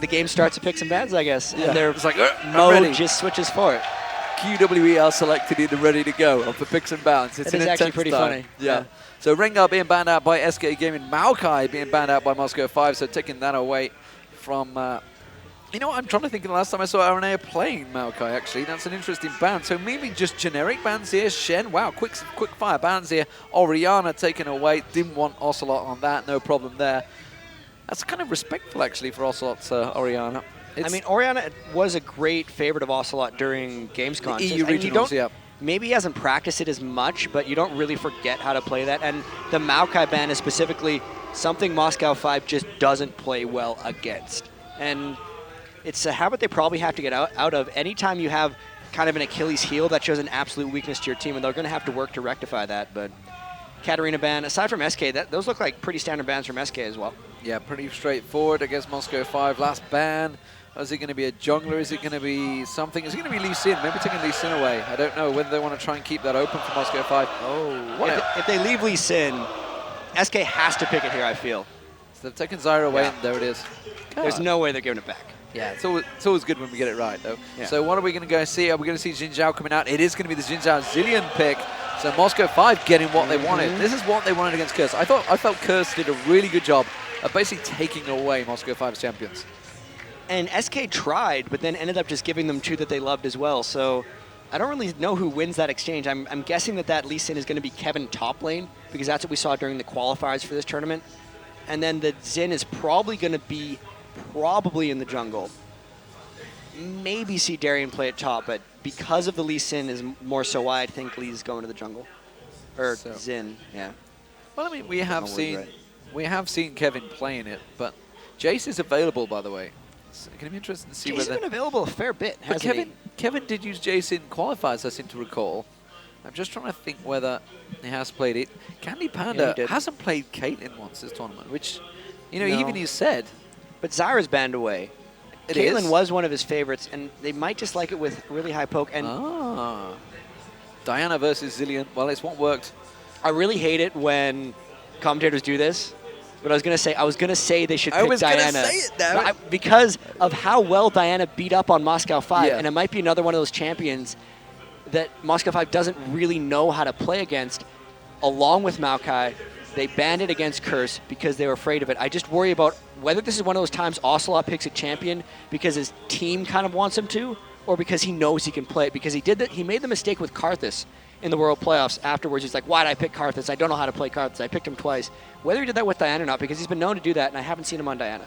the game starts to pick some bands, I guess. Yeah. And their It's like, mode just switches for it. QWE are selected in and ready to go for picks and bounds. It's It is actually pretty funny. Yeah. So Rengar being banned out by SK Gaming, Maokai being banned out by Moscow 5, so taking that away from... you know what, I'm trying to think of the last time I saw Aranea playing Maokai, actually. That's an interesting ban. So maybe just generic bans here. Shen, wow, quick fire bans here. Oriana taken away. Didn't want Ocelot on that, no problem there. That's kind of respectful, actually, for Ocelot's Oriana. I mean, Oriana was a great favorite of Ocelot during Gamescom. The EU regionals, yeah. Maybe he hasn't practiced it as much, but you don't really forget how to play that. And the Maokai ban is specifically something Moscow 5 just doesn't play well against. And it's a habit they probably have to get out of. Anytime you have kind of an Achilles heel, that shows an absolute weakness to your team, and they're going to have to work to rectify that. But Katarina ban, aside from SK, those look like pretty standard bans from SK as well. Yeah, pretty straightforward against Moscow 5. Last ban. Is it going to be a jungler? Is it going to be something? Is it going to be Lee Sin? Maybe taking Lee Sin away. I don't know whether they want to try and keep that open for Moscow 5. Oh, if they leave Lee Sin, SK has to pick it here, I feel. So they've taken Zyra away, and there it is. There's no way they're giving it back. Yeah, it's always good when we get it right, though. Yeah. So what are we going to go see? Are we going to see Jin Zhao coming out? It is going to be the Jin Zhao Zillion pick. So Moscow 5 getting what they wanted. This is what they wanted against Curse. I felt Curse did a really good job of basically taking away Moscow 5's champions. And SK tried, but then ended up just giving them two that they loved as well. So I don't really know who wins that exchange. I'm guessing that Lee Sin is going to be Kevin top lane, because that's what we saw during the qualifiers for this tournament. And then the Xin is probably going to be in the jungle. Maybe see Darien play at top, but because of the Lee Sin is more so why I think Lee's going to the jungle. Or so. Xin, yeah. Well, I mean, we have seen Kevin playing it, but Jace is available, by the way. It's going to be interesting to see whether... Jace has been available a fair bit, hasn't he? Kevin did use Jace in qualifiers, I seem to recall. I'm just trying to think whether he has played it. Candy Panda hasn't played Caitlyn once this tournament, which, you know, even he said. But Zyra's banned away. Caitlyn was one of his favorites, and they might just like it with really high poke. And Diana versus Zillion. Well, it's what worked. I really hate it when commentators do this. But I was gonna say they should pick Diana. I was gonna say it now. Because of how well Diana beat up on Moscow 5, and it might be another one of those champions that Moscow 5 doesn't really know how to play against. Along with Maokai, they banned it against Curse because they were afraid of it. I just worry about whether this is one of those times Ocelot picks a champion because his team kind of wants him to, or because he knows he can play it. Because he made the mistake with Karthus in the World Playoffs. Afterwards, he's like, why did I pick Karthus? I don't know how to play Karthus. I picked him twice. Whether he did that with Diana or not, because he's been known to do that, and I haven't seen him on Diana.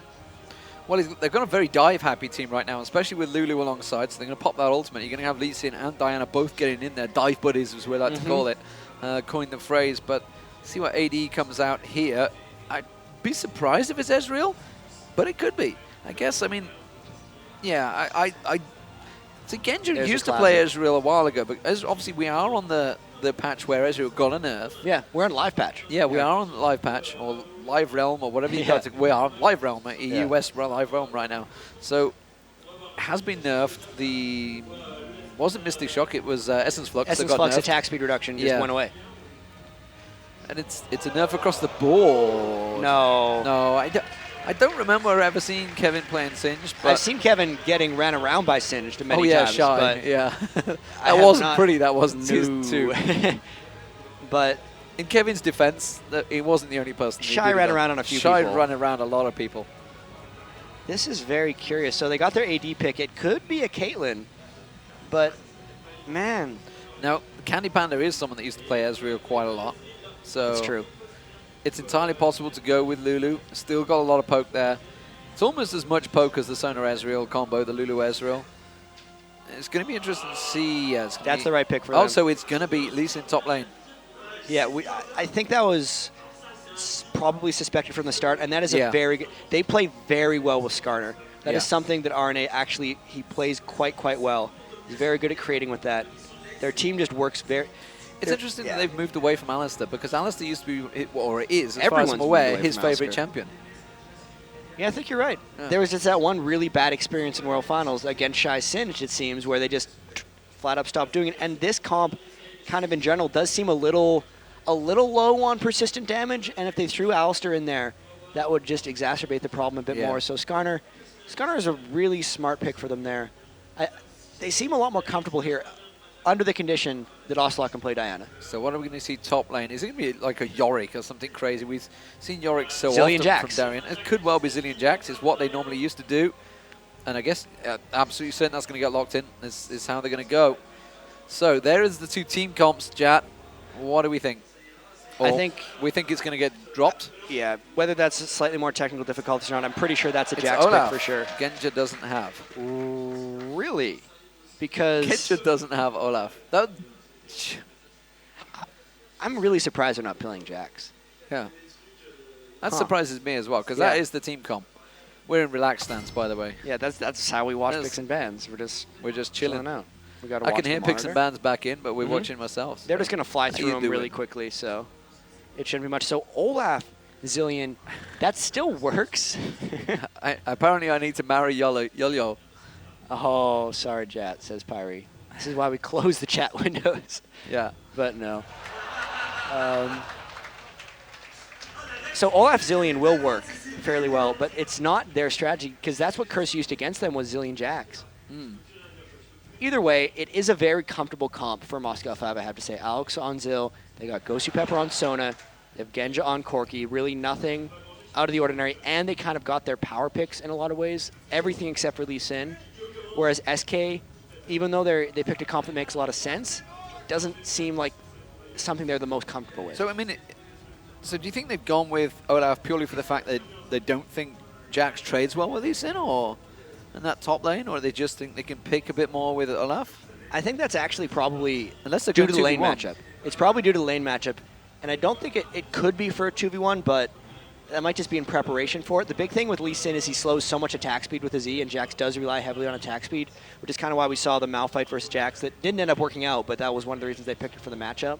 Well, they've got a very dive-happy team right now, especially with Lulu alongside, so they're going to pop that ultimate. You're going to have Lee Sin and Diana both getting in there. Dive buddies, as we like to call it. Coined the phrase, but see what AD comes out here. I'd be surprised if it's Ezreal, but it could be. I guess, I mean, yeah, so Genji used to play Ezreal a while ago, but obviously we are on the patch where Ezreal got a nerf. Yeah, we're on live patch. Yeah, we are on the live patch, or live realm, or whatever you guys. We are on live realm at EU West live realm right now. So has been nerfed. Wasn't Mystic Shock, it was Essence Flux. Essence Flux attack speed reduction just went away. And it's a nerf across the board. No, I don't remember ever seeing Kevin playing Singed. But I've seen Kevin getting ran around by Singed many times. Shy, but yeah. That wasn't pretty. That wasn't too. But in Kevin's defense, he wasn't the only person. Shy ran around on a few people. Shy ran around a lot of people. This is very curious. So they got their AD pick. It could be a Caitlyn, but man. Now, Candy Panda is someone that used to play Ezreal quite a lot. So that's true. It's entirely possible to go with Lulu. Still got a lot of poke there. It's almost as much poke as the Sona Ezreal combo, the Lulu Ezreal. It's going to be interesting to see. That's the right pick for them. Oh, so it's going to be Lee Sin top lane. Yeah, I think that was probably suspected from the start, and that is a very good. They play very well with Skarner. That is something that RNA actually, he plays quite well. He's very good at creating with that. Their team just works very... It's interesting that they've moved away from Alistair, because Alistair used to be, or is, as far as I'm aware, his favorite champion. Yeah, I think you're right. Yeah. There was just that one really bad experience in World Finals against Shy Singed, it seems, where they just flat up stopped doing it. And this comp, kind of in general, does seem a little low on persistent damage. And if they threw Alistair in there, that would just exacerbate the problem a bit more. So Skarner Skarner is a really smart pick for them there. They seem a lot more comfortable here under the condition that Ocelot can play Diana. So what are we going to see top lane? Is it going to be like a Yorick or something crazy? We've seen Yorick so Zillion often Jax. from Darien. It could well be Zillion Jax. It's what they normally used to do. And I guess absolutely certain that's going to get locked in. This is how they're going to go. So there is the two team comps, Jat. What do we think? We think it's going to get dropped. Yeah, whether that's slightly more technical difficulties or not, I'm pretty sure that's a Jax pick for sure. Genja doesn't have. Really? Because Genja doesn't have Olaf. I'm really surprised they're not playing Jax. Yeah. That surprises me as well, because that is the team comp. We're in relaxed stance, by the way. Yeah, that's how we watch picks and bans. We're just chilling out. We got to watch. I can hear picks and bans back in, but we're watching ourselves. They're just going to fly through them really quickly, so it shouldn't be much. So Olaf, Zillion, that still works. Apparently, I need to marry Yo-Yo. Oh, sorry, Jat, says Pyrie. This is why we close the chat windows. Yeah. But no. So Olaf Zillion will work fairly well, but it's not their strategy, because that's what Curse used against them was Zillion Jax. Either way, it is a very comfortable comp for Moscow 5, I have to say. Alex on Zill, they got Gosu Pepper on Sona, they have Genja on Corki, really nothing out of the ordinary, and they kind of got their power picks in a lot of ways, everything except for Lee Sin. Whereas SK, even though they picked a comp that makes a lot of sense, doesn't seem like something they're the most comfortable with. So, I mean, so do you think they've gone with Olaf purely for the fact that they don't think Jax trades well with Lee Sin, or in that top lane, or they just think they can pick a bit more with Olaf? I think that's actually probably due to the lane matchup. It's probably due to the lane matchup, and I don't think it could be for a 2v1, but that might just be in preparation for it. The big thing with Lee Sin is he slows so much attack speed with his E, and Jax does rely heavily on attack speed, which is kind of why we saw the Malphite versus Jax that didn't end up working out, but that was one of the reasons they picked it for the matchup.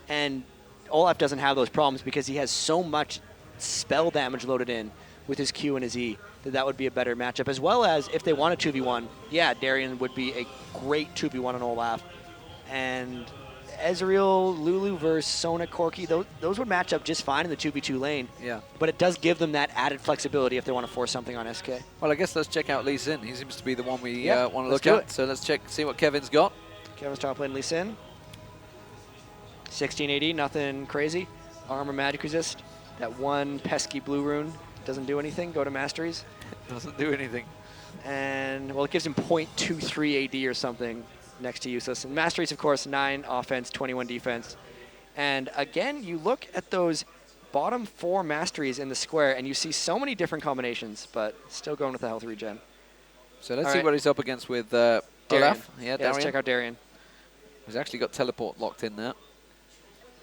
And Olaf doesn't have those problems because he has so much spell damage loaded in with his Q and his E that would be a better matchup. As well as if they want a 2v1, yeah, Darien would be a great 2v1 on Olaf. And Ezreal, Lulu versus Sona, Corki, those would match up just fine in the 2v2 lane. Yeah. But it does give them that added flexibility if they want to force something on SK. Well, I guess let's check out Lee Sin. He seems to be the one we want to look at. So let's see what Kevin's got. Kevin's top lane Lee Sin. 1680, nothing crazy. Armor magic resist. That one pesky blue rune doesn't do anything. Go to Masteries. Doesn't do anything. And, well, it gives him 0.23 AD or something next to useless. And Masteries, of course, 9 offense, 21 defense. And, again, you look at those bottom 4 Masteries in the square, and you see so many different combinations, but still going with the health regen. So let's see what he's up against with Olaf. Yeah, let's check out Darien. He's actually got teleport locked in there.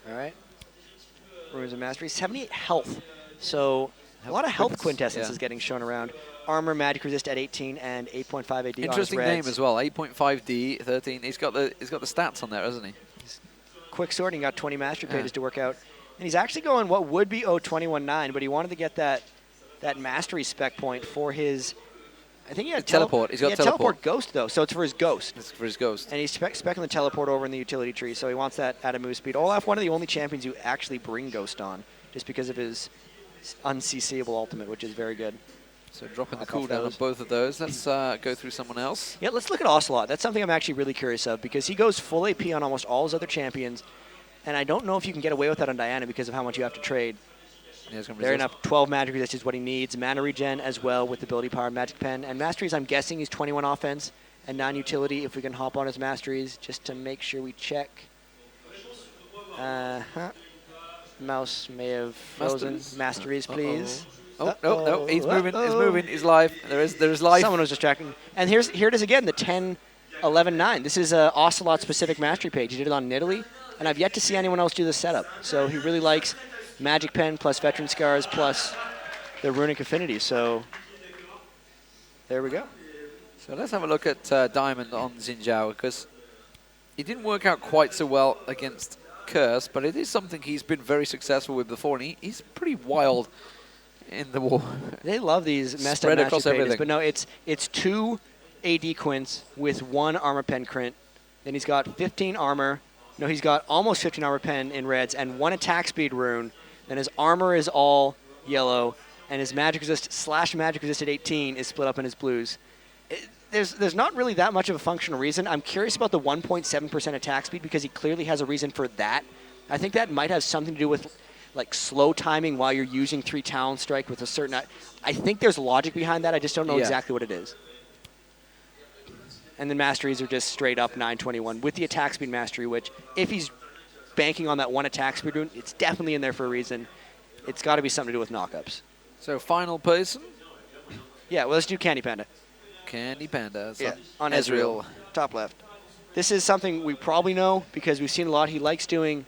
All right. Runes and Mastery. 78 health. So a lot of health quintessence is getting shown around. Armor, magic resist at 18 and 8.5 AD. Interesting name as well. 8.5 D, 13. He's got the stats on there, hasn't he? Quick sorting. Got 20 mastery pages to work out, and he's actually going what would be 0.21.9, but he wanted to get that mastery spec point for his. I think he had teleport. He's got teleport ghost though, so it's for his ghost. It's for his ghost. And he's specking the teleport over in the utility tree, so he wants that at a move speed. Olaf, one of the only champions who actually bring ghost on, just because of his unCCable ultimate, which is very good. So dropping the cooldown on both of those. Let's go through someone else. Yeah, let's look at Ocelot. That's something I'm actually really curious of, because he goes full AP on almost all his other champions, and I don't know if you can get away with that on Diana because of how much you have to trade. Yeah, Fair enough. 12 magic resist is what he needs. Mana regen as well with ability power, magic pen. And masteries, I'm guessing he's 21 offense and 9 utility. If we can hop on his masteries just to make sure we check. Mouse may have frozen. Masteries, please. No, he's moving. He's moving. He's live. There is life. Someone was distracting. And here it is again, the 10, 11, 9. This is a Ocelot specific mastery page. He did it on Nidalee, and I've yet to see anyone else do this setup. So he really likes Magic Pen plus Veteran Scars plus the Runic Affinity. So there we go. So let's have a look at Diamond on Xin Zhao, because it didn't work out quite so well against Curse, but it is something he's been very successful with before, and he's pretty wild in the war. They love these messed up across pages, but no, it's 2 AD quints with 1 armor pen crit. Then he's got 15 armor. No, he's got almost 15 armor pen in reds and 1 attack speed rune. Then his armor is all yellow, and his magic resist / magic resisted 18 is split up in his blues. There's not really that much of a functional reason. I'm curious about the 1.7% attack speed because he clearly has a reason for that. I think that might have something to do with like slow timing while you're using 3 Talon Strike with a certain... I think there's logic behind that. I just don't know exactly what it is. And then Masteries are just straight up 921 with the attack speed mastery, which if he's banking on that 1 attack speed rune, it's definitely in there for a reason. It's got to be something to do with knockups. So final person? Yeah, well, let's do Candy Panda. Candy Panda. Yeah, on Ezreal, top left. This is something we probably know because we've seen a lot. He likes doing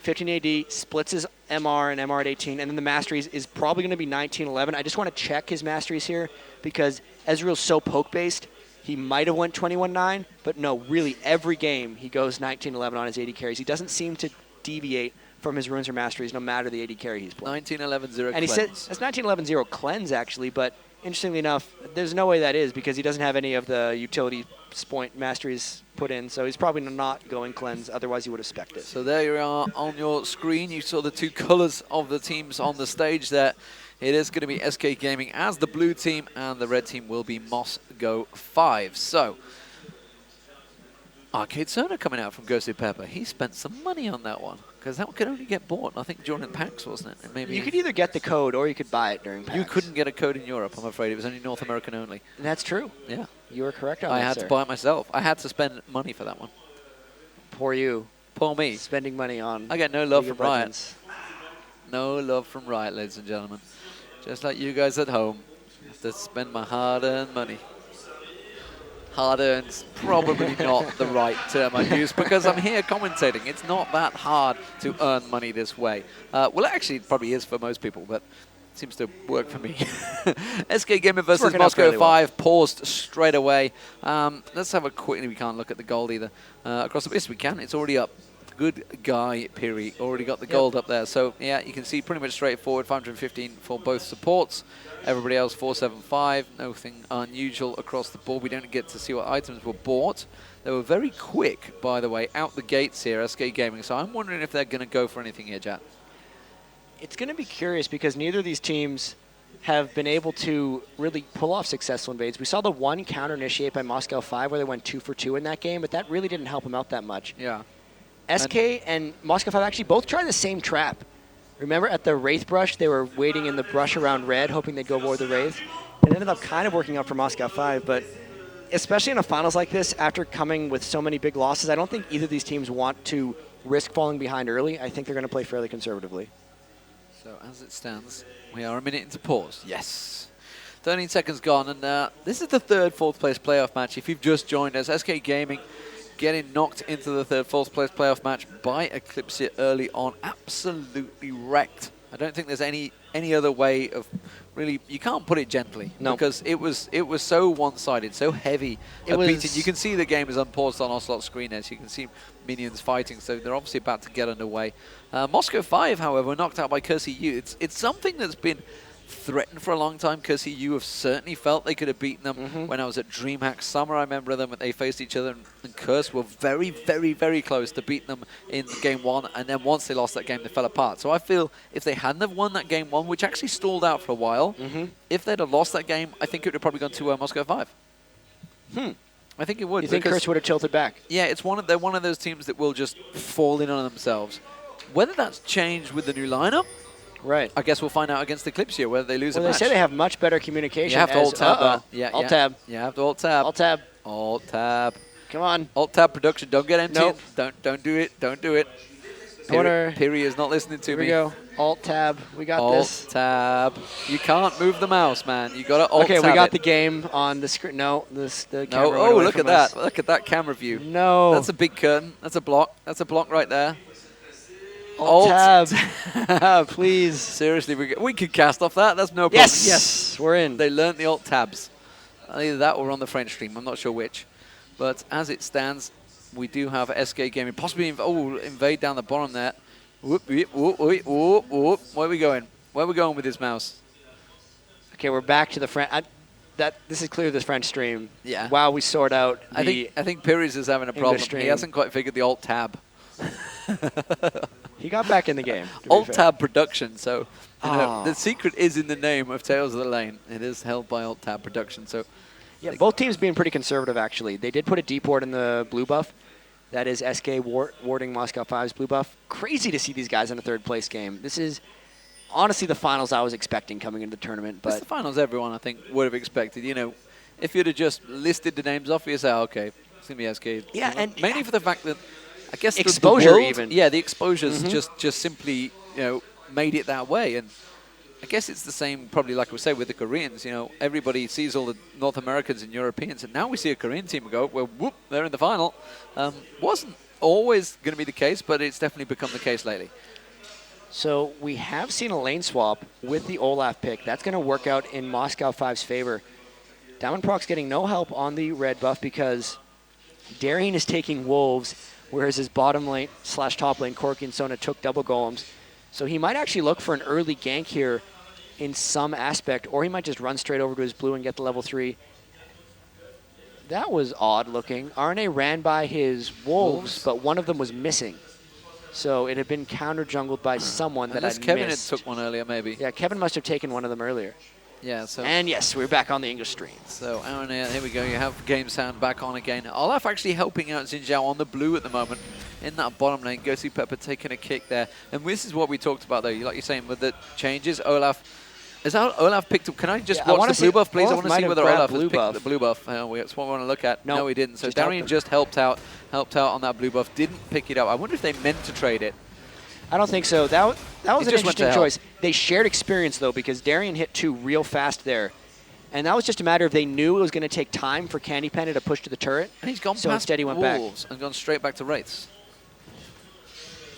15 AD, splits his MR and MR at 18, and then the Masteries is probably going to be 1911. I just want to check his Masteries here because Ezreal's so poke-based. He might have went 21-9, but no, really every game he goes 1911 on his AD carries. He doesn't seem to deviate from his runes or Masteries no matter the AD carry he's playing. 1911-0 cleanse. And he said that's 1911-0 cleanse actually, but interestingly enough, there's no way that is because he doesn't have any of the utility point Masteries put in, so he's probably not going cleanse, otherwise he would have spec'd it. So there you are on your screen. You saw the 2 colors of the teams on the stage there. It is going to be SK Gaming as the blue team, and the red team will be Moscow 5. So, Arcade Cerner coming out from Ghosted Pepper. He spent some money on that one, because that one could only get bought, I think, during PAX, wasn't it? And maybe you could either get the code or you could buy it during PAX. You couldn't get a code in Europe, I'm afraid. It was only North American only. And that's true. Yeah. You were correct on that, I had to buy it myself. I had to spend money for that one. Poor you. Poor me. Spending money on... I get no love from Riot. No love from Riot, ladies and gentlemen. Just like you guys at home. I have to spend my hard-earned money. Hard-earned's probably not the right term I use because I'm here commentating. It's not that hard to earn money this way. Well, actually, it probably is for most people, but it seems to work for me. SK Gamer versus Moscow 5 paused straight away. Let's have a quick... We can't look at the gold either. Across the... Yes, we can. It's already up. Good guy, Piri. Already got the gold up there. So, yeah, you can see pretty much straightforward. 515 for both supports. Everybody else, 475. Nothing unusual across the board. We don't get to see what items were bought. They were very quick, by the way, out the gates here, SK Gaming. So I'm wondering if they're going to go for anything here, Jat. It's going to be curious because neither of these teams have been able to really pull off successful invades. We saw the one counter initiate by Moscow 5 where they went 2 for 2 in that game, but that really didn't help them out that much. Yeah. SK and Moscow 5 actually both tried the same trap. Remember at the Wraith brush, they were waiting in the brush around red, hoping they'd go avoid the Wraith. It ended up kind of working out for Moscow 5, but especially in a finals like this, after coming with so many big losses, I don't think either of these teams want to risk falling behind early. I think they're going to play fairly conservatively. So as it stands, we are a minute into pause. Yes. 13 seconds gone, and this is the third fourth place playoff match. If you've just joined us, SK Gaming getting knocked into the third fourth place playoff match by Eclipse early on. Absolutely wrecked. I don't think there's any other way of really... You can't put it gently. No. Because it was so one-sided, so heavy. Beating. You can see the game is unpaused on Ocelot's screen as you can see minions fighting, so they're obviously about to get underway. Moscow 5, however, knocked out by Kersey Yu. It's something that's been threatened for a long time. Kersey Yu have certainly felt they could have beaten them. When I was at DreamHack Summer, I remember them when they faced each other, and Curse were very, very, very close to beat them in game 1, and then once they lost that game, they fell apart. So I feel if they hadn't have won that game 1, which actually stalled out for a while, if they'd have lost that game, I think it would have probably gone to Moscow 5. I think it would. You think Curse would have tilted back? Yeah, they're one of those teams that will just fall in on themselves. Whether that's changed with the new lineup, right. I guess we'll find out against Eclipse here whether they lose a match. They say they have much better communication. You have to alt-tab. Alt-tab. You have to alt-tab. Alt-tab. Alt-tab. Come on. Alt-tab production. Don't get empty. Nope. Don't do it. Don't do it. Piri is not listening to me. Here we go. Alt-tab. We got this. Alt-tab. You can't move the mouse, man. You got to alt-tab. Okay, we got the game on the screen. No, the camera. No. Oh, look at that. Look at that camera view. No. That's a big curtain. That's a block. That's a block right there. Alt-tab. Please. Seriously, we could cast off that. That's no problem. Yes, we're in. They learned the alt-tabs. Either that or on the French stream. I'm not sure which. But as it stands, we do have SK Gaming possibly invade down the bottom there. Whoop, whoop, whoop, whoop, whoop. Where are we going? Where are we going with this mouse? Okay, we're back to the French. This is clearly the French stream. Yeah. While we sort out I think Pires is having a problem. Stream. He hasn't quite figured the alt-tab. He got back in the game. Alt-Tab Production, so the secret is in the name of Tales of the Lane. It is held by Alt-Tab Production, so... Yeah, both teams being pretty conservative, actually. They did put a deep ward in the blue buff. That is SK warding Moscow 5's blue buff. Crazy to see these guys in a third-place game. This is honestly the finals I was expecting coming into the tournament. But it's the finals everyone, I think, would have expected. You know, if you'd have just listed the names off, you'd say, okay, it's going to be SK. Yeah, and mainly for the fact that, I guess exposure the world, even. Yeah, the exposures just simply, made it that way. And I guess it's the same, probably like we say with the Koreans. You know, everybody sees all the North Americans and Europeans, and now we see a Korean team go, well, whoop, they're in the final. Wasn't always going to be the case, but it's definitely become the case lately. So we have seen a lane swap with the Olaf pick. That's going to work out in Moscow 5's favor. Diamond Proc's getting no help on the red buff because Darian is taking Wolves, whereas his bottom lane / top lane, Corki and Sona, took double golems. So he might actually look for an early gank here in some aspect, or he might just run straight over to his blue and get the level 3. That was odd looking. RNA ran by his Wolves, but one of them was missing. So it had been counter-jungled by someone that I missed. Kevin had took one earlier, maybe. Yeah, Kevin must have taken one of them earlier. Yeah, so... And yes, we're back on the English stream. So, RNA, here we go. You have game sound back on again. Olaf actually helping out Xin Zhao on the blue at the moment in that bottom lane. Ghosty Pepper taking a kick there. And this is what we talked about, though. Like you're saying, with the changes, Olaf... Is that Olaf picked up? Can I just watch the blue buff, please? I want to see whether Olaf has picked the blue buff. That's what we want to look at. No, he didn't. So Darian just helped out on that blue buff. Didn't pick it up. I wonder if they meant to trade it. I don't think so. That was an interesting choice. They shared experience, though, because Darian hit 2 real fast there. And that was just a matter of they knew it was going to take time for Candy Panda to push to the turret. And he's gone past Wolves and gone straight back to Wraiths.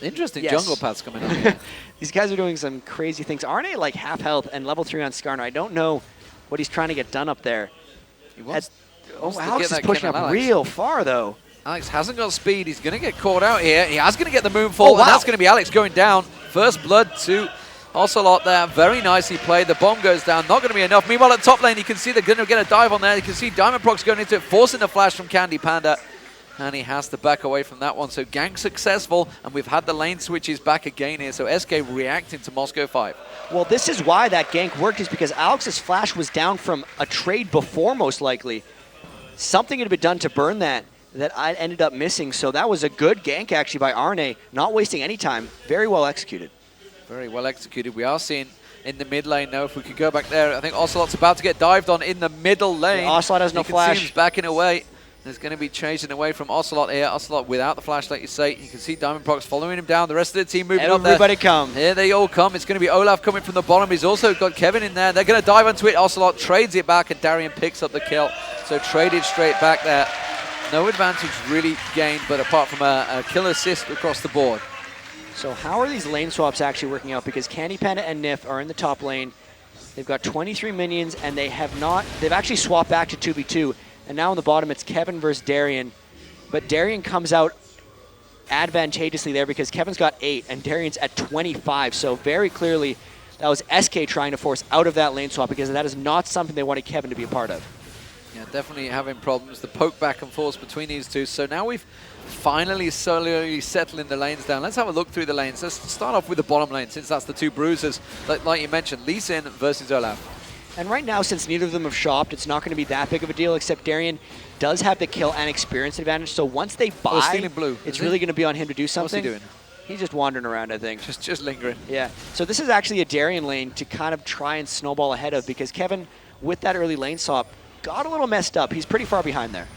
Interesting jungle paths coming up. These guys are doing some crazy things. RNA like half health and level 3 on Skarner. I don't know what he's trying to get done up there. Alex is pushing up real far, though. Alex hasn't got speed. He's going to get caught out here. He has going to get the moonfall, and that's going to be Alex going down. First blood to Ocelot there. Very nicely played. The bomb goes down. Not going to be enough. Meanwhile, at top lane, you can see they're going to get a dive on there. You can see Diamond Prox going into it, forcing the flash from Candy Panda. And he has to back away from that one. So gank successful, and we've had the lane switches back again here. So SK reacting to Moscow 5. Well, this is why that gank worked, is because Alex's flash was down from a trade before, most likely. Something had been done to burn that I ended up missing. So that was a good gank, actually, by RNA. Not wasting any time. Very well executed. Very well executed. We are seeing in the mid lane now, if we could go back there, I think Ocelot's about to get dived on in the middle lane. Yeah, Ocelot has no flash. You can see him backing away. There's going to be chasing away from Ocelot here. Ocelot without the flash, like you say. You can see Diamond Prox following him down. The rest of the team moving up there. Everybody come. Here they all come. It's going to be Olaf coming from the bottom. He's also got Kevin in there. They're going to dive onto it. Ocelot trades it back, and Darian picks up the kill. So traded straight back there. No advantage really gained, but apart from a kill assist across the board. So how are these lane swaps actually working out? Because Candy Panda and Nif are in the top lane. They've got 23 minions, and they've actually swapped back to 2v2. And now on the bottom, it's Kevin versus Darian. But Darian comes out advantageously there because Kevin's got 8 and Darian's at 25. So very clearly, that was SK trying to force out of that lane swap because that is not something they wanted Kevin to be a part of. Yeah, definitely having problems. The poke back and forth between these two. So now we've finally slowly settling the lanes down. Let's have a look through the lanes. Let's start off with the bottom lane since that's the two bruisers. Like you mentioned, Lee Sin versus Olaf. And right now, since neither of them have shopped, it's not going to be that big of a deal, except Darian does have the kill and experience advantage. So once they buy, blue. It's really going to be on him to do something. What's he doing? He's just wandering around, I think. Just lingering. Yeah. So this is actually a Darian lane to kind of try and snowball ahead of, because Kevin, with that early lane swap, got a little messed up. He's pretty far behind there.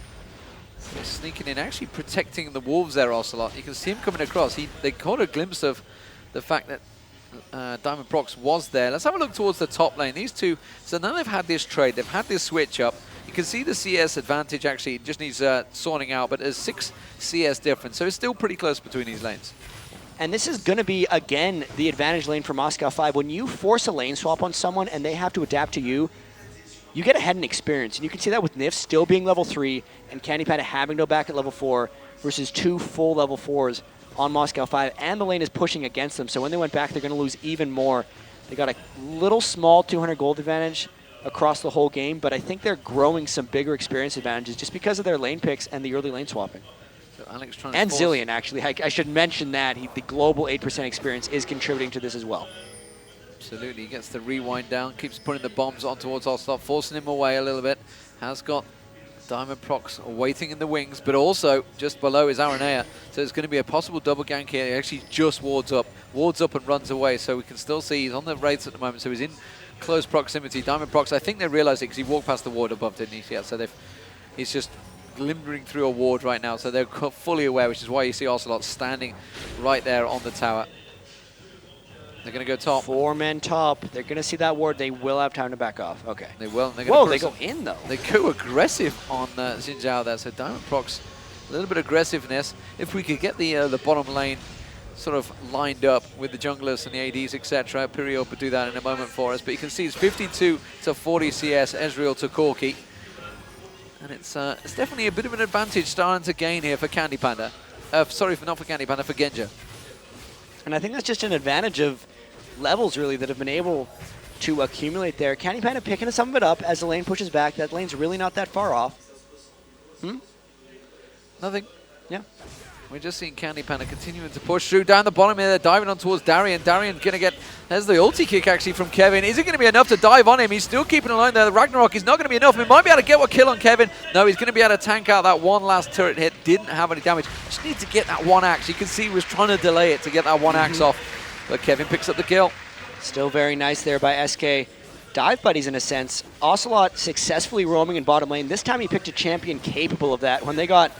So sneaking in, actually protecting the Wolves there, Ocelot. You can see him coming across. They caught a glimpse of the fact that Diamond Prox was there. Let's have a look towards the top lane. These two, so now they've had this trade, they've had this switch up. You can see the CS advantage actually just needs sorting out, but there's 6 CS difference, so it's still pretty close between these lanes. And this is going to be, again, the advantage lane for Moscow 5. When you force a lane swap on someone and they have to adapt to you, you get ahead in experience. And you can see that with Nif still being level 3 and Candy Panda having to go back at level 4 versus 2 full level 4s on Moscow 5, and the lane is pushing against them. So when they went back, they're going to lose even more. They got a little small 200 gold advantage across the whole game, but I think they're growing some bigger experience advantages just because of their lane picks and the early lane swapping. So Alex trying to and Zillion, actually. I should mention that. The global 8% experience is contributing to this as well. Absolutely. He gets the rewind down, keeps putting the bombs on towards Ocelot, forcing him away a little bit. Has got Diamond Prox waiting in the wings, but also just below is Aranea. So it's going to be a possible double gank here. He actually just wards up and runs away. So we can still see he's on the Wraiths at the moment. So he's in close proximity. Diamond Prox, I think they realized it because he walked past the ward above, didn't he? Yeah, so he's just glimmering through a ward right now. So they're fully aware, which is why you see Ocelot standing right there on the tower. They're going to go top. 4 men top. They're going to see that ward. They will have time to back off. Okay. They will. Whoa, they go in, though. They go aggressive on Xin Zhao there. So Diamond Prox, a little bit of aggressiveness. If we could get the bottom lane sort of lined up with the junglers and the ADs, etc. Piriot would do that in a moment for us. But you can see it's 52 to 40 CS, Ezreal to Corki. And it's definitely a bit of an advantage starting to gain here for Candy Panda. Sorry, not for Candy Panda, for Genja. And I think that's just an advantage of levels, really, that have been able to accumulate there. Candy Panda picking some of it up as the lane pushes back. That lane's really not that far off. Nothing. Yeah. We're just seeing Candy Panda continuing to push through. Down the bottom here, they're diving on towards Darien. Darien going to get, there's the ulti kick actually from Kevin. Is it going to be enough to dive on him? He's still keeping a line there. The Ragnarok is not going to be enough. He might be able to get a kill on Kevin. No, he's going to be able to tank out that one last turret hit. Didn't have any damage. Just need to get that one axe. You can see he was trying to delay it to get that one axe off. But Kevin picks up the kill. Still very nice there by SK. Dive buddies in a sense. Ocelot successfully roaming in bottom lane. This time he picked a champion capable of that. When they got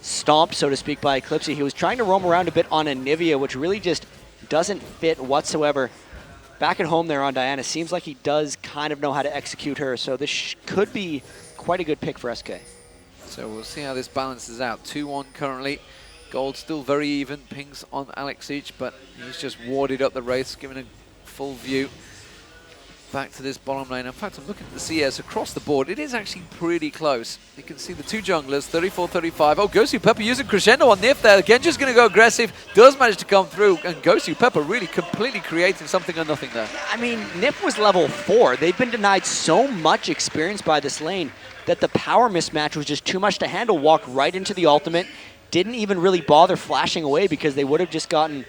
stomped, so to speak, by Eclipse, he was trying to roam around a bit on Anivia, which really just doesn't fit whatsoever. Back at home there on Diana, seems like he does kind of know how to execute her, so this could be quite a good pick for SK. So we'll see how this balances out. 2-1 currently. Gold still very even. Pings on Alex each, but he's just warded up the Wraiths, giving a full view back to this bottom lane. In fact, I'm looking at the CS across the board. It is actually pretty close. You can see the two junglers, 34-35. Oh, Gosu Pepper using Crescendo on Nif there. Genji's going to go aggressive. Does manage to come through. And Gosu Pepper really completely creating something or nothing there. I mean, Nif was level 4. They've been denied so much experience by this lane that the power mismatch was just too much to handle. Walked right into the ultimate. Didn't even really bother flashing away because they would have just gotten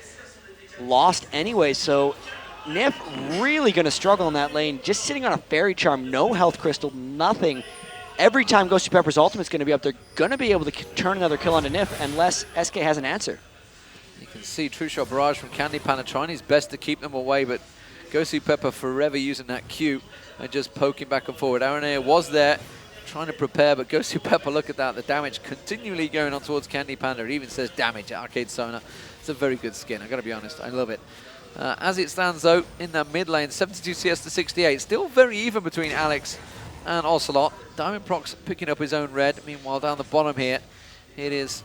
lost anyway. So Nif really going to struggle in that lane, just sitting on a Fairy Charm, no health crystal, nothing. Every time Ghosty Pepper's ultimate's going to be up, they're going to be able to turn another kill onto Nif unless SK has an answer. You can see True Shot Barrage from Candy Panda trying his best to keep them away, but Ghosty Pepper forever using that Q and just poking back and forward. Aranea was there trying to prepare, but Ghosty Pepper, look at that, the damage continually going on towards Candy Panda. It even says damage at Arcade Sona. It's a very good skin, I've got to be honest, I love it. As it stands though, in the mid lane, 72 CS to 68. Still very even between Alex and Ocelot. Diamond Prox picking up his own red. Meanwhile, down the bottom here, it is,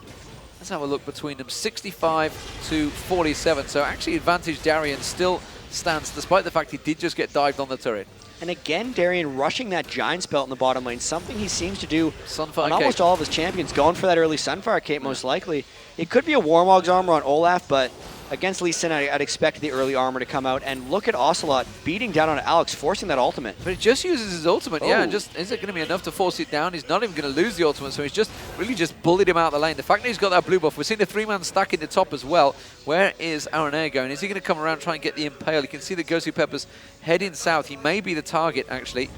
let's have a look between them, 65 to 47. So actually advantage Darien still stands, despite the fact he did just get dived on the turret. And again, Darien rushing that Giant's Belt in the bottom lane, something he seems to do Sunfire on almost all of his champions, going for that early Sunfire Cape most likely. It could be a Warmog's armor on Olaf, but against Lee Sin, I'd expect the early armor to come out. And look at Ocelot beating down on Alex, forcing that ultimate. But he just uses his ultimate, yeah. Just is it going to be enough to force it down? He's not even going to lose the ultimate, so he's just really just bullied him out of the lane. The fact that he's got that blue buff, we're seeing the 3-man stack in the top as well. Where is Aranea going? Is he going to come around and try and get the Impale? You can see the Ghosty Pepper's heading south. He may be the target, actually.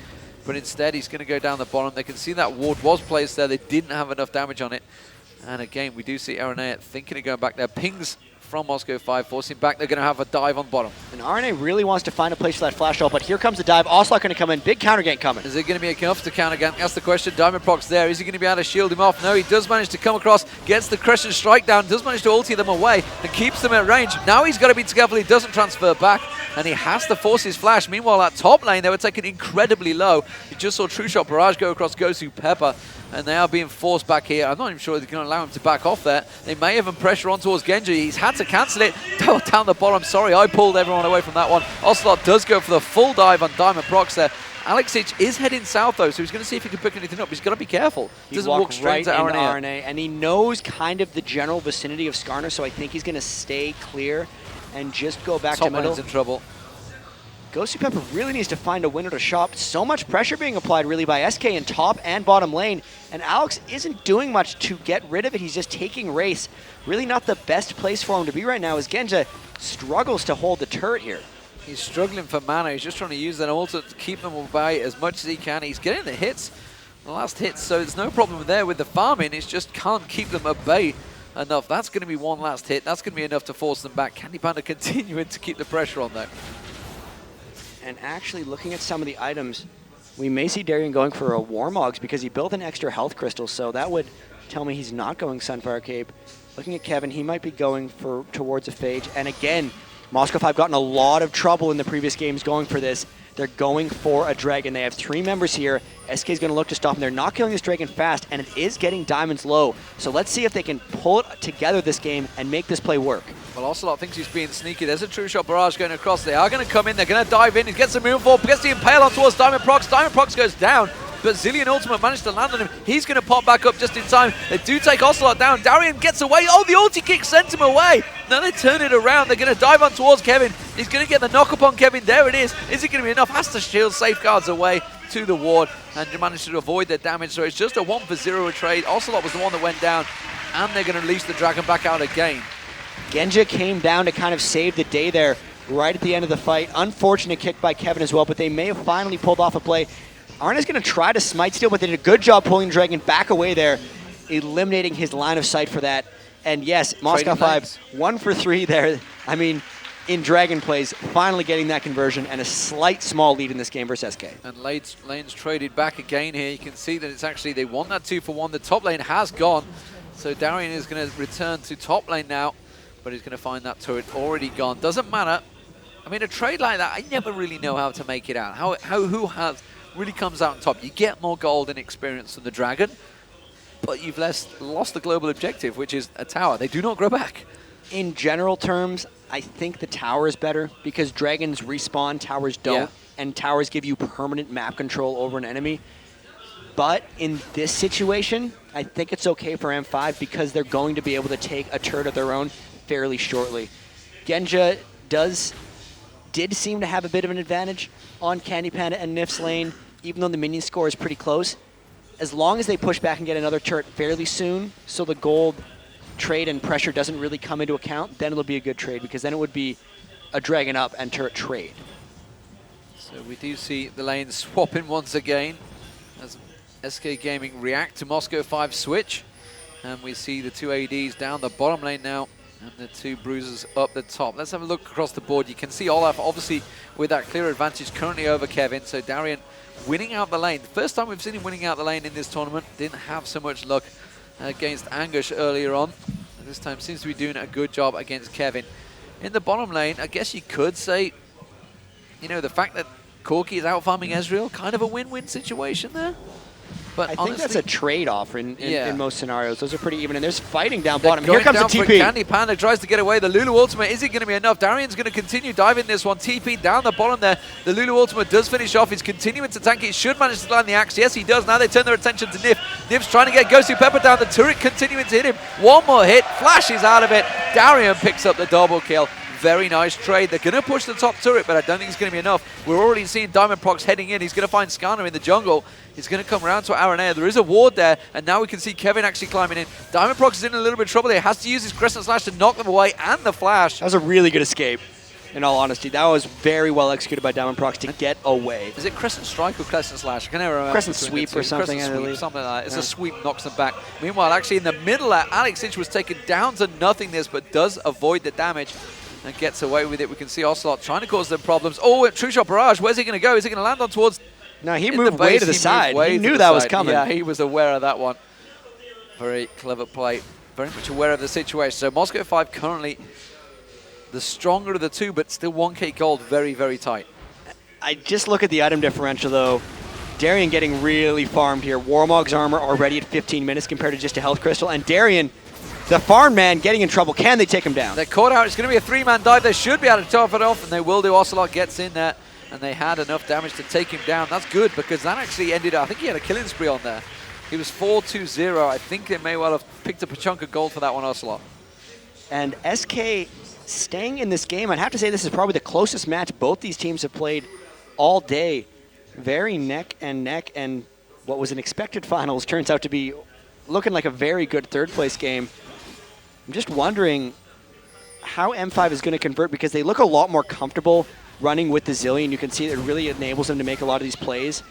But instead, he's going to go down the bottom. They can see that ward was placed there. They didn't have enough damage on it. And again, we do see Aranea thinking of going back there. Pings from Moscow 5, forcing back. They're going to have a dive on bottom. And Aranea really wants to find a place for that flash ult, but here comes the dive. Ocelot going to come in. Big counter gank coming. Is it going to be enough to counter gank? That's the question. Diamond Prox there. Is he going to be able to shield him off? No, he does manage to come across, gets the Crescent Strike down, does manage to ulti them away, and keeps them at range. Now he's got to be careful he doesn't transfer back, and he has to force his flash. Meanwhile, that top lane, they were taken incredibly low. You just saw True Shot Barrage go across Gosu Pepper, and they are being forced back here. I'm not even sure they're going to allow him to back off there. They may even pressure on towards Genji. He's had to cancel it. Down the bottom. Sorry, I pulled everyone away from that one. Ocelot does go for the full dive on Diamond Prox there. Alexic is heading south though, so he's going to see if he can pick anything up. He's got to be careful. He doesn't walk straight right into Aranea. And he knows kind of the general vicinity of Skarner, so I think he's going to stay clear and just go back to middle. Top lane's in trouble. Ghosty Pepper really needs to find a winner to shop. So much pressure being applied really by SK in top and bottom lane, and Alex isn't doing much to get rid of it. He's just taking race. Really not the best place for him to be right now as Genja struggles to hold the turret here. He's struggling for mana. He's just trying to use that ultimate to keep them away as much as he can. He's getting the hits, the last hits, so there's no problem there with the farming. It's just can't keep them at bay enough. That's going to be one last hit. That's going to be enough to force them back. Candy Panda continuing to keep the pressure on though. And actually looking at some of the items, we may see Darian going for a Warmogs because he built an extra health crystal, so that would tell me he's not going Sunfire Cape. Looking at Kevin, he might be going towards a Phage. And again, Moscow 5 got in a lot of trouble in the previous games going for this. They're going for a Dragon. They have 3 members here. SK is going to look to stop them. They're not killing this Dragon fast, and it is getting diamonds low. So let's see if they can pull it together this game and make this play work. Well, Ocelot thinks he's being sneaky. There's a true shot barrage going across. They are going to come in. They're going to dive in. He gets the moonfall, gets the impale on towards Diamond Prox. Diamond Prox goes down, but Zillion Ultimate managed to land on him. He's going to pop back up just in time. They do take Ocelot down. Darian gets away. Oh, the ulti kick sent him away. Now they turn it around. They're going to dive on towards Kevin. He's going to get the knock up on Kevin. There it is. Is it going to be enough? Has to shield safeguards away to the ward and managed to avoid the damage. So it's just a 1-for-0 trade. Ocelot was the one that went down, and they're going to release the Dragon back out again. Genja came down to kind of save the day there right at the end of the fight. Unfortunate kick by Kevin as well, but they may have finally pulled off a play. Arna's going to try to smite steal, but they did a good job pulling the Dragon back away there, eliminating his line of sight for that. And yes, Moscow 5, 1 for 3 there. I mean, in Dragon plays, finally getting that conversion and a slight small lead in this game versus SK. And lane's traded back again here. You can see that it's actually, they won that 2-for-1. The top lane has gone. So Darian is going to return to top lane now, but he's going to find that turret already gone. Doesn't matter. I mean, a trade like that, I never really know how to make it out. Who really comes out on top. You get more gold and experience from the Dragon, but you've lost the global objective, which is a tower. They do not grow back. In general terms, I think the tower is better because Dragons respawn, towers don't, yeah. And towers give you permanent map control over an enemy. But in this situation, I think it's okay for M5 because they're going to be able to take a turret of their own fairly shortly. Genja did seem to have a bit of an advantage on Candy Panda and Nif's lane, even though the minion score is pretty close. As long as they push back and get another turret fairly soon, so the gold trade and pressure doesn't really come into account, then it'll be a good trade because then it would be a Dragon up and turret trade. So we do see the lanes swapping once again as SK Gaming react to Moscow 5 switch. And we see the 2 ADs down the bottom lane now and the 2 bruisers up the top. Let's have a look across the board. You can see Olaf obviously with that clear advantage currently over Kevin. So Darian winning out the lane. The first time we've seen him winning out the lane in this tournament. Didn't have so much luck against Angush earlier on. This time seems to be doing a good job against Kevin. In the bottom lane, I guess you could say, you know, the fact that Corki is out farming Ezreal, kind of a win-win situation there. But I honestly, think that's a trade-off in most scenarios. Those are pretty even, and there's fighting down they're bottom. Here comes the TP. Candy Panda tries to get away. The Lulu Ultimate, is it going to be enough? Darian's going to continue diving this one. TP down the bottom there. The Lulu Ultimate does finish off. He's continuing to tank it. Should manage to land the axe. Yes, he does. Now they turn their attention to Nif. Nif's trying to get Ghosty Pepper down. The turret continuing to hit him. One more hit. Flashes out of it. Darian picks up the double kill. Very nice trade. They're going to push the top turret, but I don't think it's going to be enough. We're already seeing Diamond Prox heading in. He's going to find Skarner in the jungle. He's going to come around to Aranea. There is a ward there, and now we can see Kevin actually climbing in. Diamond Prox is in a little bit of trouble there. Has to use his Crescent Slash to knock them away, and the flash. That was a really good escape, in all honesty. That was very well executed by Diamond Prox to get away. Is it Crescent Strike or Crescent Slash? I can never remember. Crescent Sweep or something, I believe. Something like that. It's a sweep, knocks them back. Meanwhile, actually in the middle there, Alex Inch was taken down to nothingness, but does avoid the damage and gets away with it. We can see Ocelot trying to cause them problems. Oh, True Shot Barrage. Where's he going to go? Is he going to land on towards... No, he moved way to the side. He knew that was coming. Yeah, he was aware of that one. Very clever play. Very much aware of the situation. So Moscow 5 currently the stronger of the two, but still 1k gold. Very, very tight. I just look at the item differential, though. Darian getting really farmed here. Warmog's armor already at 15 minutes compared to just a health crystal. And Darian, the farm man, getting in trouble. Can they take him down? They're caught out. It's going to be a 3-man dive. They should be able to top it off, and they will do. Ocelot gets in there, and they had enough damage to take him down. That's good, because that actually ended up, I think he had a killing spree on there. He was 4-2-0. I think they may well have picked up a chunk of gold for that one, Ocelot. And SK staying in this game. I'd have to say this is probably the closest match both these teams have played all day. Very neck and neck, and what was an expected finals turns out to be looking like a very good third-place game. I'm just wondering how M5 is going to convert, because they look a lot more comfortable running with the Zillion. You can see it really enables them to make a lot of these plays.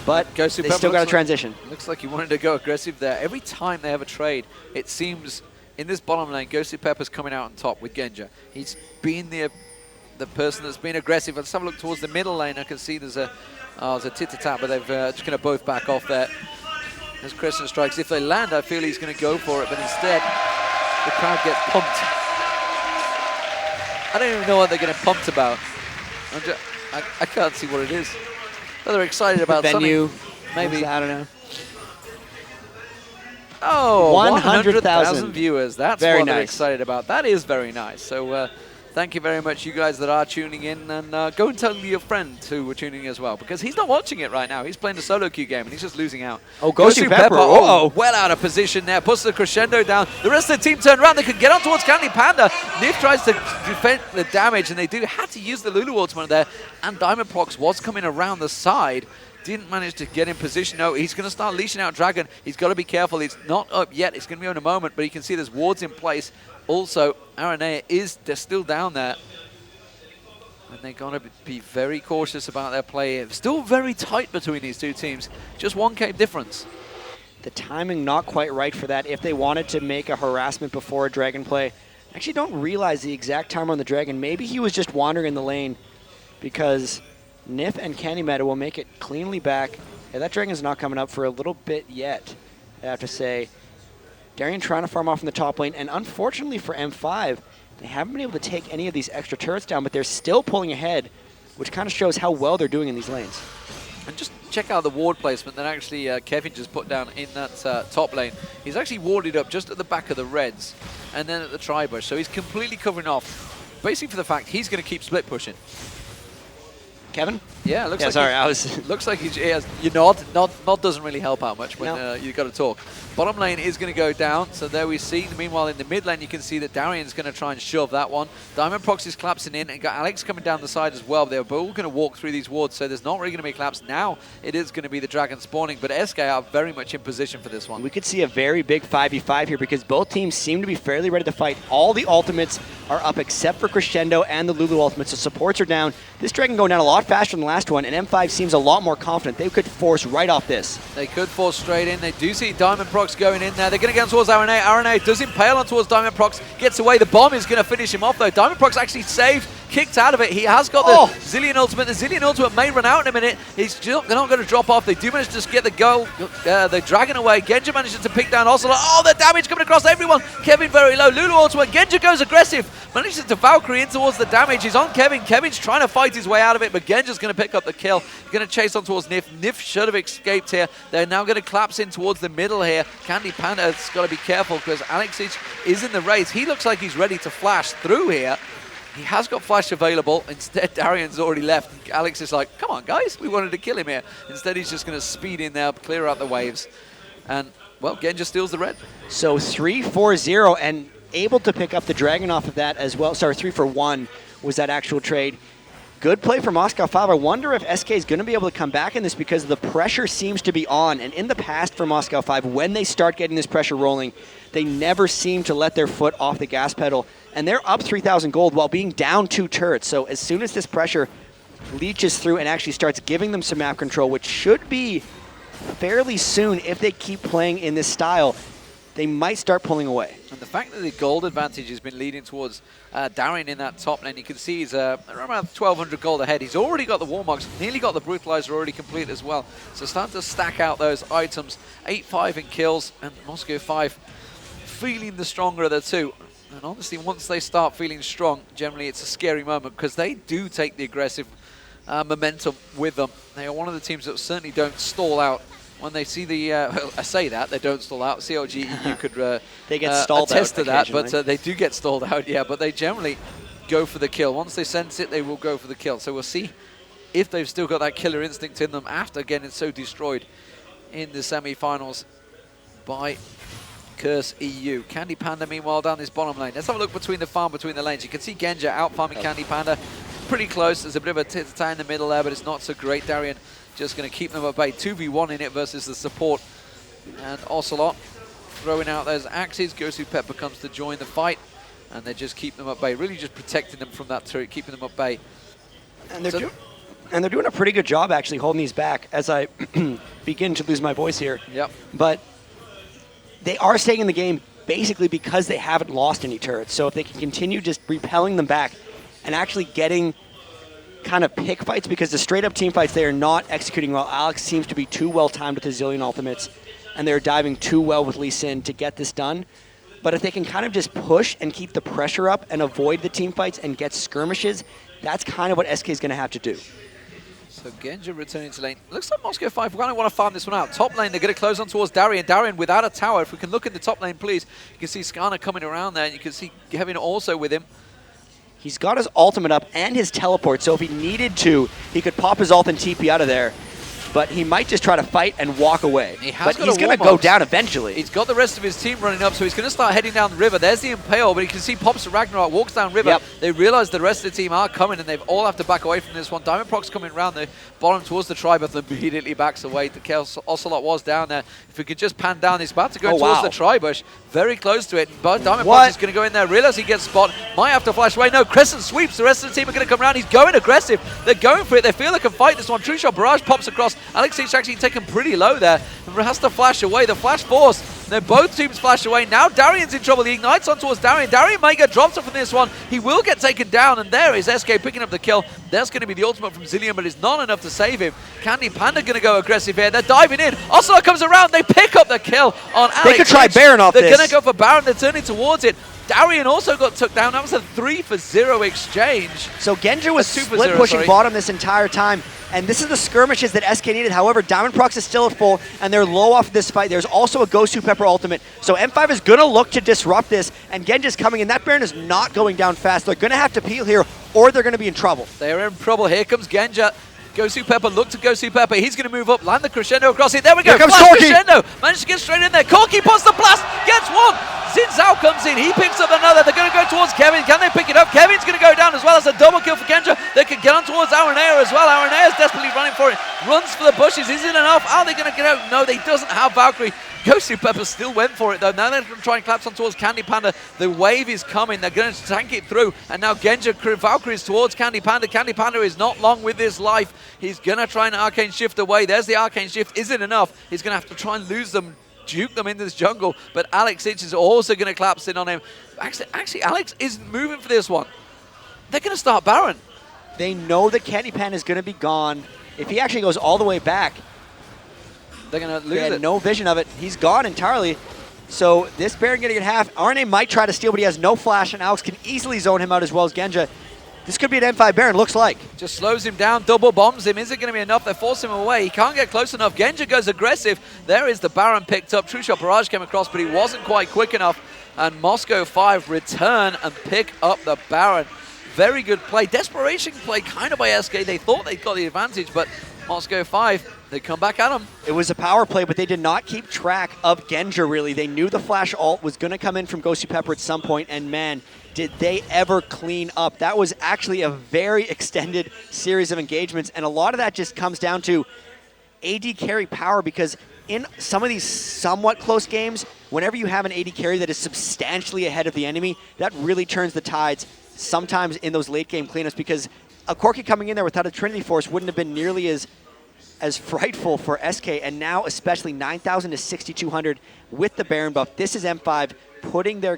But they still got to transition. Looks like he wanted to go aggressive there. Every time they have a trade, it seems in this bottom lane, Ghostly Pepper's coming out on top with Genja. He's been the person that's been aggressive. Let's have a look towards the middle lane. I can see there's a tit-a-tat, but they've just going to both back off there. As Crescent strikes, if they land, I feel he's going to go for it, but instead, the crowd gets pumped. I don't even know what they're getting pumped about. I can't see what it is. They're excited about venue, something. Maybe. I don't know. Oh, 100,000 viewers. That's very what nice. They're excited about. That is very nice. So thank you very much, you guys that are tuning in. And go and tell your friend who were tuning in as well, because he's not watching it right now. He's playing the solo queue game, and he's just losing out. Oh, Ghostly Pepper. Oh, well out of position there. Puts the crescendo down. The rest of the team turn around. They could get on towards Candy Panda. Nif tries to defend the damage, and they do have to use the Lulu ultimate there. And Diamond Prox was coming around the side. Didn't manage to get in position. No, he's going to start leashing out Dragon. He's got to be careful. He's not up yet. It's going to be in a moment, but you can see there's wards in place. Also, Aranea they're still down there. And they're going to be very cautious about their play. Still very tight between these two teams. Just 1K difference. The timing not quite right for that. If they wanted to make a harassment before a Dragon play, I actually don't realize the exact time on the Dragon. Maybe he was just wandering in the lane, because Nif and Candymeadow will make it cleanly back. Yeah, that Dragon's not coming up for a little bit yet, I have to say. Darien trying to farm off in the top lane, and unfortunately for M5, they haven't been able to take any of these extra turrets down, but they're still pulling ahead, which kind of shows how well they're doing in these lanes. And just check out the ward placement that actually Kevin just put down in that top lane. He's actually warded up just at the back of the Reds, and then at the tri-bush, so he's completely covering off, basically for the fact he's going to keep split pushing. Kevin? Yeah, looks like sorry, I was. Looks like he has. You nod doesn't really help out much when you've got to talk. Bottom lane is going to go down, so there we see. Meanwhile, in the mid lane, you can see that Darian's going to try and shove that one. Diamond Prox is collapsing in, and got Alex coming down the side as well. They're both going to walk through these wards, so there's not really going to be a collapse. Now it is going to be the Dragon spawning, but SK are very much in position for this one. We could see a very big 5v5 here, because both teams seem to be fairly ready to fight. All the ultimates are up except for Crescendo and the Lulu ultimates, so supports are down. This Dragon going down a lot faster than the last one, and M5 seems a lot more confident. They could force right off this. They could force straight in. They do see Diamond Prox going in there. They're going to get towards Aranea. Aranea does impale on towards Diamond Prox. Gets away. The bomb is going to finish him off, though. Diamond Prox actually saved, kicked out of it. He has got the Zillion ultimate. The Zillion ultimate may run out in a minute. They're not going to drop off. They do manage to just get the Dragon away. Genja manages to pick down Ocelot. Oh, the damage coming across everyone. Kevin very low. Lulu ultimate. Genja goes aggressive. Manages to Valkyrie in towards the damage. He's on Kevin. Kevin's trying to fight his way out of it, but Genja's going to pick up the kill. He's going to chase on towards Nif. Nif should have escaped here. They're now going to collapse in towards the middle here. Candy Panda's got to be careful, because Alexic is in the race. He looks like he's ready to flash through here. He has got flash available. Instead, Darian's already left. Alex is like, come on, guys. We wanted to kill him here. Instead, he's just going to speed in there, clear out the waves. And, well, Genja steals the red. So 3-4-0, and able to pick up the Dragon off of that as well. Sorry, 3-for-1 was that actual trade. Good play for Moscow 5. I wonder if SK is going to be able to come back in this, because the pressure seems to be on. And in the past for Moscow 5, when they start getting this pressure rolling, they never seem to let their foot off the gas pedal. And they're up 3,000 gold while being down 2 turrets. So as soon as this pressure leaches through and actually starts giving them some map control, which should be fairly soon if they keep playing in this style, they might start pulling away. And the fact that the gold advantage has been leading towards Darien in that top lane, you can see he's around 1,200 gold ahead. He's already got the Warmogs, nearly got the Brutalizer already complete as well. So starting to stack out those items. 8-5 in kills, and Moscow 5 feeling the stronger of the two. And honestly, once they start feeling strong, generally it's a scary moment, because they do take the aggressive momentum with them. They are one of the teams that certainly don't stall out. When they see the, well, I say that, they don't stall out. CLG, you could they get stalled attest out to that, but they do get stalled out, yeah. But they generally go for the kill. Once they sense it, they will go for the kill. So we'll see if they've still got that killer instinct in them after getting so destroyed in the semi-finals by Curse EU. Candy Panda, meanwhile, down this bottom lane. Let's have a look between the farm, between the lanes. You can see Genja out farming Candy Panda. Pretty close. There's a bit of a tit-tat in the middle there, but it's not so great. Darien just going to keep them at bay. 2v1 in it versus the support. And Ocelot throwing out those axes. Gosu Pepper comes to join the fight. And they just keep them at bay. Really just protecting them from that turret, keeping them at bay. And they're doing a pretty good job, actually, holding these back as I begin to lose my voice here. Yep. But they are staying in the game basically because they haven't lost any turrets. So if they can continue just repelling them back and actually getting kind of pick fights, because the straight-up team fights, they are not executing well. Alex seems to be too well-timed with his Zillion ultimates, and they're diving too well with Lee Sin to get this done. But if they can kind of just push and keep the pressure up and avoid the team fights and get skirmishes, that's kind of what SK is going to have to do. So Genja returning to lane. Looks like Moscow 5 going to want to farm this one out. Top lane, they're going to close on towards Darien. Darien without a tower. If we can look in the top lane, please. You can see Skarner coming around there, and you can see Kevin also with him. He's got his ultimate up and his teleport, so if he needed to, he could pop his ult and TP out of there. But he might just try to fight and walk away. But he's going to go down eventually. He's got the rest of his team running up, so he's going to start heading down the river. There's the Impale, but you can see Pops Ragnarok walks down river. Yep. They realize the rest of the team are coming, and they all have to back away from this one. Diamond Prox coming around the bottom towards the tribe, but immediately backs away. The Ocelot was down there. If we could just pan down, he's about to go towards the tri-bush. Very close to it. But Diamond Prox is going to go in there. Realize he gets spot. Might have to flash away. No, Crescent sweeps. The rest of the team are going to come around. He's going aggressive. They're going for it. They feel they can fight this one. True Shot Barrage pops across. Alex H actually taken pretty low there. Has to flash away. The flash force. They're both teams flash away. Now Darien's in trouble. He ignites on towards Darien. Darien might get dropped off from this one. He will get taken down, and there is SK picking up the kill. There's going to be the ultimate from Zillion, but it's not enough to save him. Candy Panda going to go aggressive here. They're diving in. Ocelot comes around. They pick up the kill on Alex. They could try Baron off this. They're going to go for Baron. They're turning towards it. Darien also got took down. That was a 3-for-0 exchange. So Genja was split pushing bottom this entire time. And this is the skirmishes that SK needed. However, Diamond Prox is still at full, and they're low off this fight. There's also a Gosu Pepper ultimate. So M5 is going to look to disrupt this, and Genja's coming in. That Baron is not going down fast. They're going to have to peel here, or they're going to be in trouble. They're in trouble. Here comes Genja. Gosu Pepper, look to Gosu Pepper. He's going to move up, land the crescendo across it. There we go. Here comes Corki. Crescendo. Managed to get straight in there. Corki pops the blast. Gets one. Xin Zhao comes in. He picks up another. They're going to go towards Kevin. Can they pick it up? Kevin's going to go down as well as a double kill for Genja. They could get on towards Aranea as well. Aranea is desperately running for it. Runs for the bushes. Is it enough? Are they going to get out? No, they doesn't have Valkyrie. Gosu Pepper still went for it though. Now they're going to try and collapse on towards Candy Panda. The wave is coming. They're going to tank it through. And now Genja Valkyrie is towards Candy Panda. Candy Panda is not long with this life. He's going to try and Arcane Shift away. There's the Arcane Shift. Is it enough? He's going to have to try and lose them, juke them into this jungle. But Alex Itch is also going to collapse in on him. Actually, Alex is moving for this one. They're going to start Baron. They know that Candy Panda is going to be gone. If he actually goes all the way back, they're going to lose they had it. No vision of it. He's gone entirely. So this Baron going to get half. RNA might try to steal, but he has no flash, and Alex can easily zone him out as well as Genja. This could be an M5 Baron, looks like. Just slows him down, double bombs him. Is it going to be enough? They force him away. He can't get close enough. Genja goes aggressive. There is the Baron picked up. True Shot Barrage came across, but he wasn't quite quick enough. And Moscow 5 return and pick up the Baron. Very good play. Desperation play kind of by SK. They thought they got the advantage, but Moscow 5, they come back at him. It was a power play, but they did not keep track of Genja, really. They knew the flash ult was going to come in from Gosu Pepper at some point, and man, did they ever clean up. That was actually a very extended series of engagements, and a lot of that just comes down to AD carry power, because in some of these somewhat close games, whenever you have an AD carry that is substantially ahead of the enemy, that really turns the tides sometimes in those late game cleanups, because a Corki coming in there without a Trinity Force wouldn't have been nearly as frightful for SK, and now especially 9,000 to 6,200 with the Baron buff. This is M5 putting their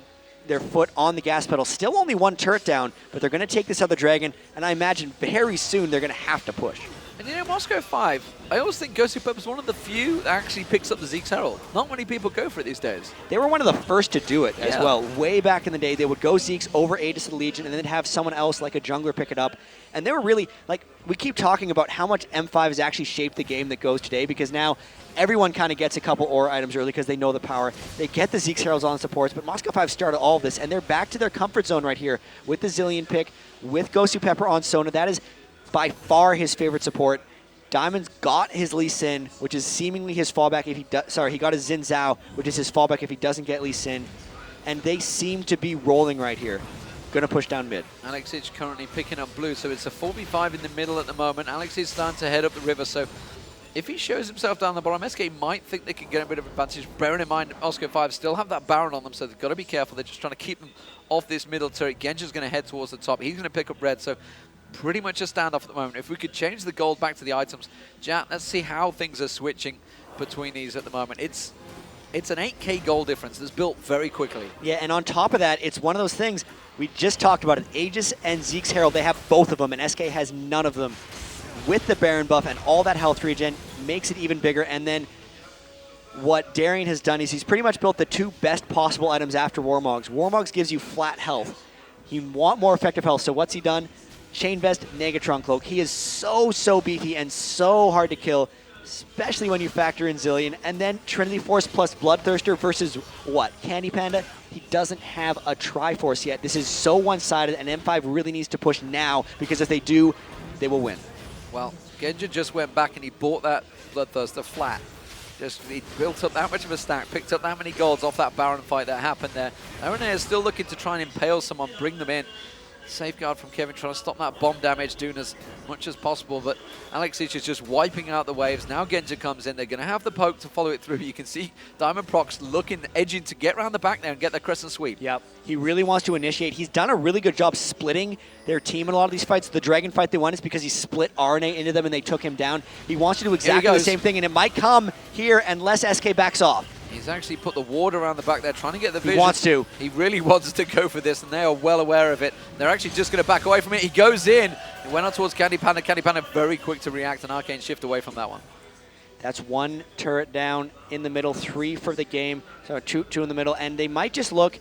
foot on the gas pedal. Still only one turret down, but they're going to take this other dragon, and I imagine very soon they're going to have to push. And you know, Moscow 5, I always think Gosu Pepper is one of the few that actually picks up the Zeke's Herald. Not many people go for it these days. They were one of the first to do it as well. Way back in the day, they would go Zeke's over Aegis of the Legion and then have someone else like a jungler pick it up. And they were really, like, we keep talking about how much M5 has actually shaped the game that goes today, because now everyone kind of gets a couple aura items early because they know the power. They get the Zeke's Heralds on supports, but Moscow 5 started all of this, and they're back to their comfort zone right here with the Zillion pick, with Gosu Pepper on Sona. That is by far his favorite support. Diamond's got his Lee Sin, which is seemingly his fallback if he does. Sorry, he got his Xin Zhao, which is his fallback if he doesn't get Lee Sin. And they seem to be rolling right here. Going to push down mid. Alex Ich currently picking up blue, so it's a 4v5 in the middle at the moment. Alex is starting to head up the river, so if he shows himself down the bottom, SK might think they can get a bit of advantage. Bearing in mind, Moscow 5 still have that Baron on them, so they've got to be careful. They're just trying to keep them off this middle turret. Genja's going to head towards the top. He's going to pick up red, so pretty much a standoff at the moment. If we could change the gold back to the items, Jat, let's see how things are switching between these at the moment. It's an 8k gold difference that's built very quickly. Yeah, and on top of that, it's one of those things, we just talked about it. Aegis and Zeke's Herald, they have both of them, and SK has none of them. With the Baron buff and all that health regen, makes it even bigger. And then what Darian has done is he's pretty much built the two best possible items after Warmogs. Warmogs gives you flat health. You want more effective health, so what's he done? Chain Vest, Negatron Cloak. He is so beefy and so hard to kill, especially when you factor in Zillion. And then Trinity Force plus Bloodthirster versus what? Candy Panda? He doesn't have a Triforce yet. This is so one-sided, and M5 really needs to push now, because if they do, they will win. Well, Genja just went back and he bought that Bloodthirster flat. He built up that much of a stack, picked up that many golds off that Baron fight that happened there. Arena is still looking to try and impale someone, bring them in. Safeguard from Kevin trying to stop that bomb damage, doing as much as possible, but Alex Ich is just wiping out the waves. Now Genja comes in. They're going to have the poke to follow it through. You can see Diamond Prox edging to get around the back there and get the crescent sweep. Yep. He really wants to initiate. He's done a really good job splitting their team in a lot of these fights. The Dragon fight they won is because he split RNA into them and they took him down. He wants to do exactly the same thing, and it might come here unless SK backs off. He's actually put the ward around the back there, trying to get the vision. He wants to. He really wants to go for this, and they are well aware of it. They're actually just going to back away from it. He goes in. He went on towards Candy Panda. Candy Panda very quick to react, and Arcane shift away from that one. That's one turret down in the middle, 3 for the game. So two in the middle, and they might just look.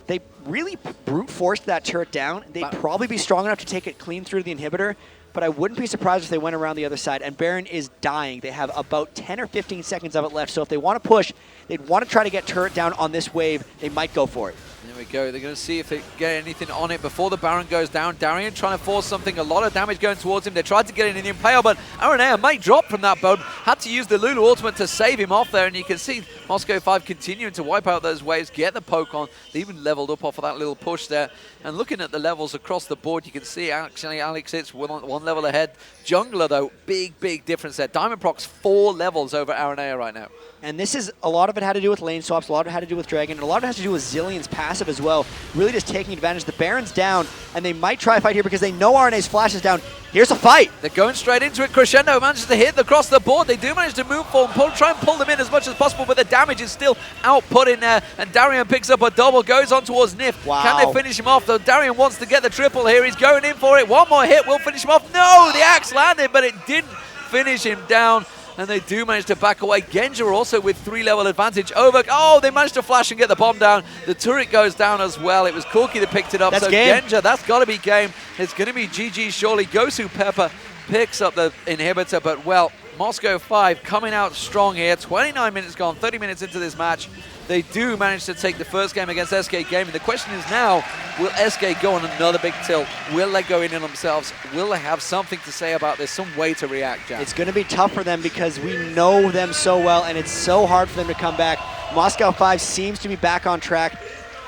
They really brute forced that turret down. They'd probably be strong enough to take it clean through the inhibitor, but I wouldn't be surprised if they went around the other side. And Baron is dying. They have about 10 or 15 seconds of it left, so if they want to push, they'd want to try to get turret down on this wave. They might go for it. There we go. They're going to see if they get anything on it before the Baron goes down. Darian trying to force something. A lot of damage going towards him. They tried to get it in the impale, but Aranea might drop from that boat. Had to use the Lulu ultimate to save him off there, and you can see Moscow 5 continuing to wipe out those waves, get the poke on. They even leveled up off of that little push there. And looking at the levels across the board, you can see actually Alex It's one level ahead. Jungler, though, big difference there. Diamond Prox 4 levels over Aranea right now. And this is, a lot of it had to do with lane swaps, a lot of it had to do with Dragon, and a lot of it has to do with Zillion's passive as well. Really just taking advantage. The Baron's down, and they might try a fight here because they know RNA's flash is down. Here's a fight. They're going straight into it. Crescendo manages to hit across the board. They do manage to move forward, try and pull them in as much as possible, but the damage is still output in there, and Darian picks up a double, goes on towards Nif. Wow. Can they finish him off, though? Darian wants to get the triple here. He's going in for it. One more hit will finish him off. No, the axe landed, but it didn't finish him down. And they do manage to back away. Genja also with 3-level advantage over. Oh, they managed to flash and get the bomb down. The turret goes down as well. It was Corki that picked it up. That's so game. Genja, that's got to be game. It's going to be GG surely. Gosu Pepper picks up the inhibitor, but well, Moscow 5 coming out strong here. 29 minutes gone, 30 minutes into this match. They do manage to take the first game against SK Gaming. The question is now, will SK go on another big tilt? Will they go in on themselves? Will they have something to say about this, some way to react, Jack? It's going to be tough for them because we know them so well, and it's so hard for them to come back. Moscow 5 seems to be back on track.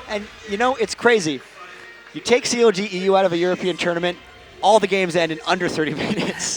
And, you know, it's crazy. You take COG EU out of a European tournament, all the games end in under 30 minutes.